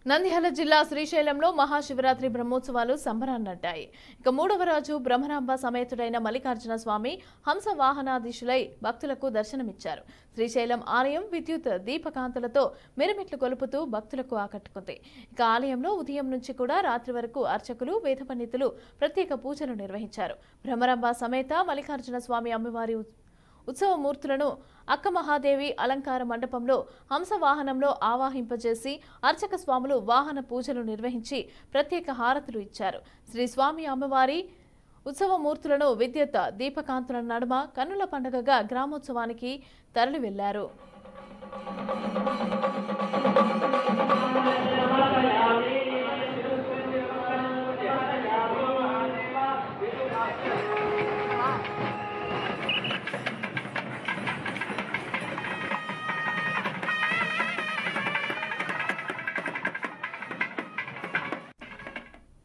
నంద్యాల జిల్లా శ్రీశైలంలో మహాశివరాత్రి బ్రహ్మోత్సవాలు సంబరాన్నంటాయి. ఇక మూడవ రోజు బ్రహ్మరాంబ సమేతుడైన మల్లికార్జున స్వామి హంస వాహనాధీశులై భక్తులకు దర్శనమిచ్చారు. శ్రీశైలం ఆలయం విద్యుత్ దీపకాంతులతో మిరుమిట్లు కొలుపుతూ భక్తులకు ఆకట్టుకుంది. ఇక ఆలయంలో ఉదయం నుంచి కూడా రాత్రి వరకు అర్చకులు, వేద పండితులు ప్రత్యేక పూజలు నిర్వహించారు. బ్రహ్మరాంబ సమేత మల్లికార్జున స్వామి అమ్మవారి ఉత్సవమూర్తులను అక్క మహాదేవి అలంకార మండపంలో హంస వాహనంలో ఆవాహింపజేసి అర్చక స్వాములు వాహన పూజలు నిర్వహించి ప్రత్యేక హారతులు ఇచ్చారు. శ్రీ స్వామి అమ్మవారి ఉత్సవమూర్తులను విద్యుత్ దీపకాంతుల నడుమ కన్నుల పండుగగా గ్రామోత్సవానికి తరలి వెళ్లారు.